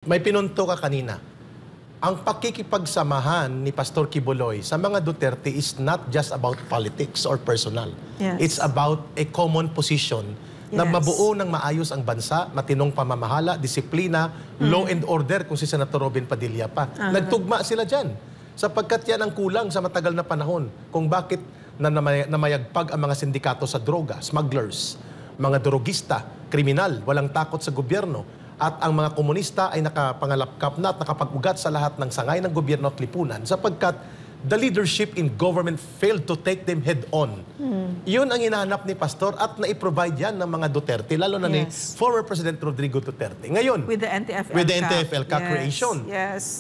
May pinunto ka kanina. Ang pakikipagsamahan ni Pastor Quiboloy sa mga Duterte is not just about politics or personal. Yes. It's about a common position na mabuo ng maayos ang bansa, matinong pamamahala, disiplina, law and order, kung si Senator Robin Padilla pa. Nagtugma sila dyan. Sapagkat yan ang kulang sa matagal na panahon kung bakit namayagpag ang mga sindikato sa droga, smugglers, mga drogista, kriminal, walang takot sa gobyerno. At ang mga komunista ay nakapangalapkap na at nakapag-ugat sa lahat ng sangay ng gobyerno at lipunan sapagkat the leadership in government failed to take them head-on. Yun ang hinahanap ni Pastor at na-provide yan ng mga Duterte, lalo na ni former President Rodrigo Duterte. Ngayon, with the NTF-ELCA creation.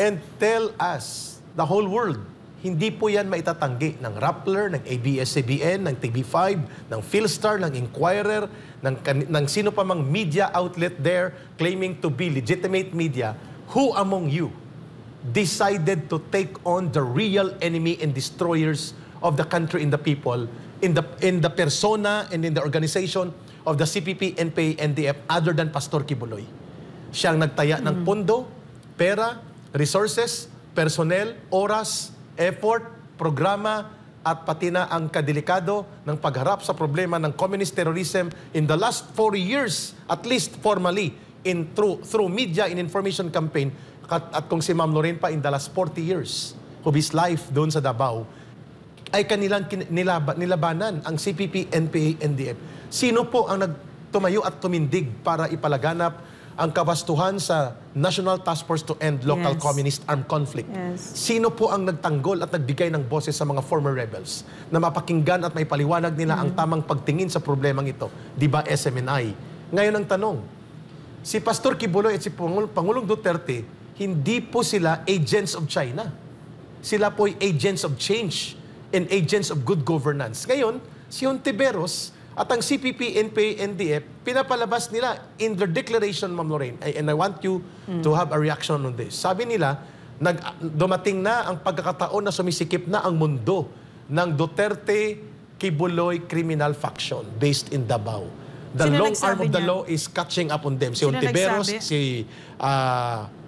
And tell us, the whole world, hindi po yan maitatanggi ng Rappler, ng ABS-CBN, ng TV5, ng Philstar, ng Inquirer, ng sino pa mang media outlet there claiming to be legitimate media. Who among you decided to take on the real enemy and destroyers of the country and the people in the persona and in the organization of the CPP, NPA, NDF other than Pastor Quiboloy? Siyang nagtaya ng pondo, pera, resources, personnel, oras, effort, programa, at pati na ang kadelikado ng pagharap sa problema ng communist terrorism in the last 40 years, at least formally, through media and information campaign, at kung si Ma'am Lorraine pa in the last 40 years of his life doon sa Davao, ay kanilang nilabanan ang CPP, NPA, NDF. Sino po ang nagtumayo at tumindig para ipalaganap ang kabastuhan sa National Task Force to End Local Communist Armed Conflict? Sino po ang nagtanggol at nagbigay ng boses sa mga former rebels na mapakinggan at maipaliwanag nila ang tamang pagtingin sa problemang ito? Di ba SMNI? Ngayon ang tanong, si Pastor Quiboloy at si Pangulong Duterte, hindi po sila agents of China. Sila po ay agents of change and agents of good governance. Ngayon, si Hontiveros at ang CPP, NPA, NDF, pinapalabas nila in their declaration, Ma'am Lorraine, and I want you to have a reaction on this. Sabi nila, dumating na ang pagkakataon na sumisikip na ang mundo ng Duterte Quiboloy criminal faction based in Davao. The long arm of the law is catching up on them. Si Hontiveros, si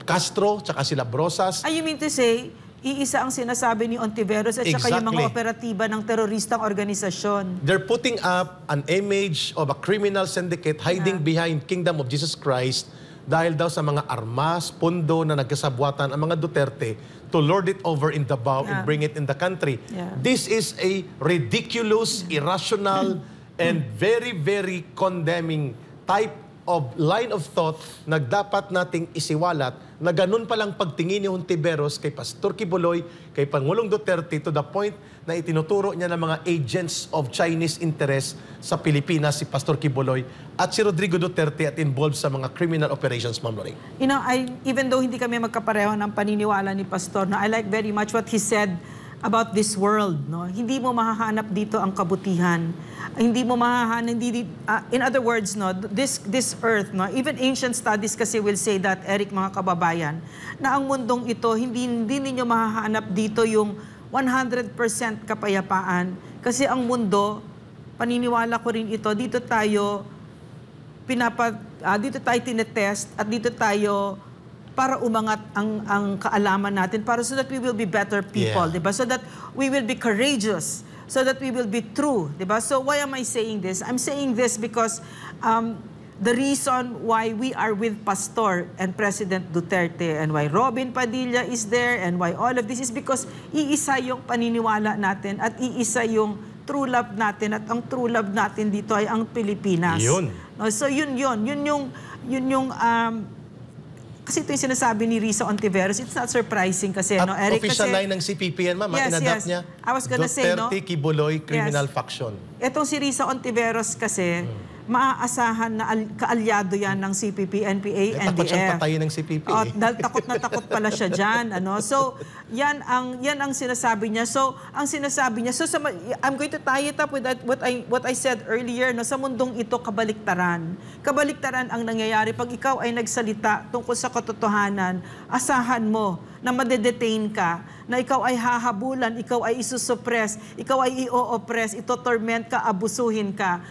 Castro, tsaka si Labrosas. You mean to say, iisa ang sinasabi ni Hontiveros at saka yung mga operatiba ng teroristang organisasyon. They're putting up an image of a criminal syndicate hiding behind Kingdom of Jesus Christ dahil daw sa mga armas, pundo na nagkasabwatan ang mga Duterte to lord it over in Davao and bring it in the country. This is a ridiculous, irrational, and very, very condemning type of line of thought na dapat nating isiwalat na ganun palang pagtingin ni Hontiveros kay Pastor Quiboloy, kay Pangulong Duterte to the point na itinuturo niya ng mga agents of Chinese interest sa Pilipinas si Pastor Quiboloy at si Rodrigo Duterte at involved sa mga criminal operations, Ma'am Lorraine. You know, even though hindi kami magkapareho ng paniniwala ni Pastor, I like very much what he said about this world. No? Hindi mo mahahanap dito ang kabutihan. Hindi mo mahahanap, in other words, no, this earth, no, even ancient studies kasi will say that, Eric, mga kababayan, na ang mundong ito, hindi ninyo mahahanap dito yung 100% kapayapaan. Kasi ang mundo, paniniwala ko rin ito, dito tayo tinetest at dito tayo para umangat ang kaalaman natin, para so that we will be better people, diba? So that we will be courageous, so that we will be true, diba? So why am I saying this? I'm saying this because the reason why we are with Pastor and President Duterte and why Robin Padilla is there and why all of this is because iisa yung paniniwala natin at iisa yung true love natin at ang true love natin dito ay ang Pilipinas. Yun. No, so yun yung kasi ito yung sinasabi ni Risa Hontiveros, it's not surprising kasi, no, Eric? Official kasi, line ng CPP yan, Ma'am. Inadapt niya. I was gonna say, no? Duterte Quiboloy Criminal Faction. Itong si Risa Hontiveros kasi, maaasahan na kaalyado yan ng CPP, NPA, NDF. Takot siyang patayin ng CPP. Dahil takot na takot pala siya dyan. Ano? So, yan ang sinasabi niya. So, ang sinasabi niya, I'm going to tie it up with that, what I said earlier, no? Sa mundong ito, kabaliktaran. Kabaliktaran ang nangyayari. Pag ikaw ay nagsalita tungkol sa katotohanan, asahan mo na madedetain ka, na ikaw ay hahabulan, ikaw ay isusuppress, ikaw ay i-o-oppress, ito-torment ka, abusuhin ka.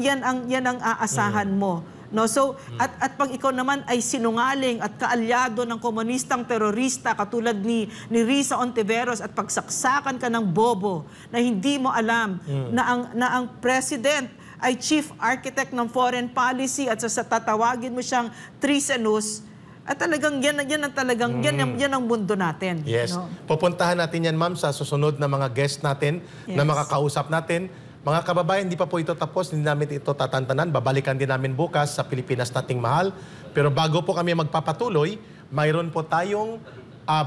Yan ang aasahan mo No, so at pag ikaw naman ay sinungaling at kaalyado ng komunistang terorista katulad ni Risa Ontiveros at pagsaksakan ka ng bobo na hindi mo alam na ang president ay chief architect ng foreign policy at sa tatawagin mo siyang treasonous, at talagang yan ang mundo natin. Yes. No? Pupuntahan natin yan, ma'am, sa susunod na mga guest natin na makakausap natin. Mga kababayan, hindi pa po ito tapos, hindi namin ito tatantanan. Babalikan din namin bukas sa Pilipinas Nating Mahal. Pero bago po kami magpapatuloy, mayroon po tayong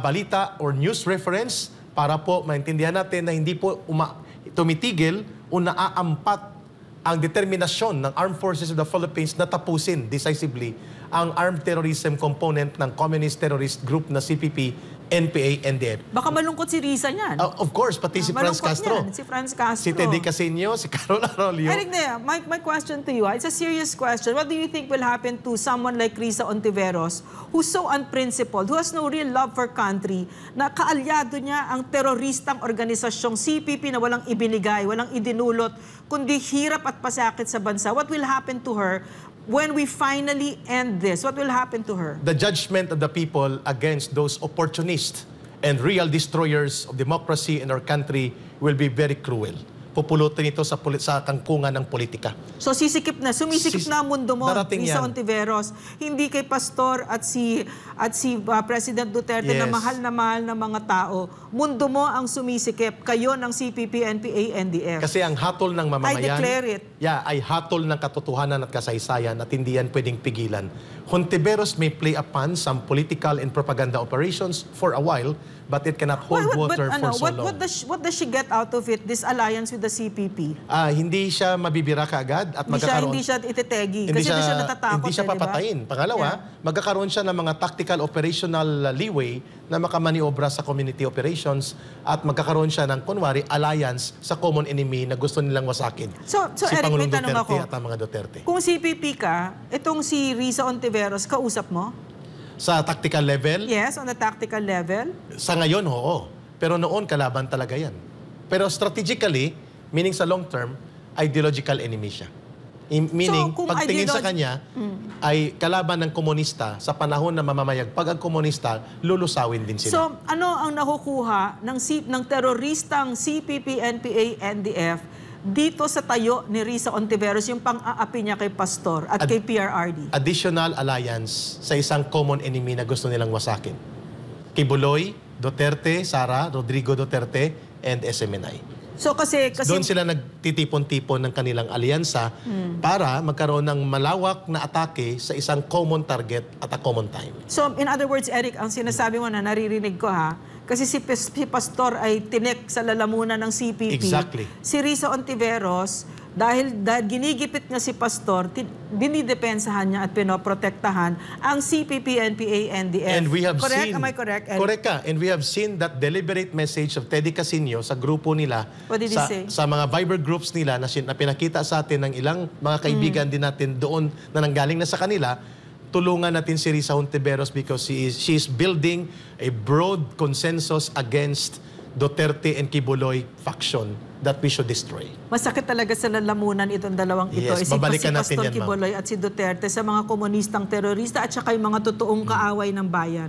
balita or news reference para po maintindihan natin na hindi po tumitigil o naaampat ang determinasyon ng Armed Forces of the Philippines na tapusin decisively ang armed terrorism component ng communist terrorist group na CPP, NPA, NDF. Baka malungkot si Risa niyan. Of course, pati si Franz Castro. Si Franz Castro. Si Teddy Casino, si Carol Arroyo. Eric, my question to you, it's a serious question. What do you think will happen to someone like Risa Ontiveros, who's so unprincipled, who has no real love for country, na kaalyado niya ang teroristang organisasyong CPP na walang ibinigay, walang idinulot, kundi hirap at pasakit sa bansa? What will happen to her when we finally end this? What will happen to her? The judgment of the people against those opportunists and real destroyers of democracy in our country will be very cruel. Pupulutin ito sa kangkungan ng politika. So sumisikip na ang mundo mo, Risa Ontiveros, hindi kay Pastor at si President Duterte na mahal ng mga tao. Mundo mo ang sumisikip, kayo ng CPP, NPA, NDF. Kasi ang hatol ng mamamayan, I declare it. Ay hatol ng katotohanan at kasaysayan at hindi yan pwedeng pigilan. Ontiveros may play upon some political and propaganda operations for a while, but it cannot hold water for so long. What does she get out of it, this alliance with the CPP? Hindi siya mabibira kaagad at magkakaroon... Hindi siya itetegi kasi hindi siya natatakot. Hindi siya papatayin. Pangalawa, magkakaroon siya ng mga tactical operational leeway na makamaniobra sa community operations at magkakaroon siya ng, kunwari, alliance sa common enemy na gusto nilang wasakin. So si Eric, Pangulong may tanong Duterte ako. at ang mga Duterte. Kung CPP ka, itong si Risa Ontiveros, kausap mo? Sa tactical level? Yes, on the tactical level. Sa ngayon, oo. Pero noon, kalaban talaga yan. Pero strategically, meaning sa long term, ideological enemy siya. Meaning, so, pagtingin sa kanya, ay kalaban ng komunista sa panahon na mamamayagpag ang komunista, lulusawin din sila. So, ano ang nakukuha ng teroristang CPP, NPA, NDF dito sa tayo ni Risa Ontiveros, yung pang-aapi niya kay Pastor at kay PRRD? Additional alliance sa isang common enemy na gusto nilang wasakin. Kibuloy, Duterte, Sara, Rodrigo Duterte, and SMNI. So kasi doon sila nagtitipon-tipon ng kanilang alyansa para magkaroon ng malawak na atake sa isang common target at a common time. So in other words, Eric, ang sinasabi mo na naririnig ko kasi si Pastor ay tinik sa lalamunan ng CPP. Exactly. Si Risa Ontiveros, dahil ginigipit niya si Pastor, dinidepensahan niya at pinoprotektahan ang CPP, NPA, NDF. And we have correct? seen... Am I correct, Eric? Correct ka. And we have seen that deliberate message of Teddy Casino sa grupo nila. What did he say? Sa mga Viber groups nila na pinakita sa atin ng ilang mga kaibigan din natin doon na nanggaling na sa kanila. Tulungan natin si Risa Ontiveros because she is building a broad consensus against Duterte and Kibuloy faction that we should destroy. Masakit talaga sa lalamunan itong dalawang ito. Yes, babalikan natin yan, Pastor Kibuloy at si Duterte sa mga komunistang terorista at saka yung mga totoong kaaway ng bayan.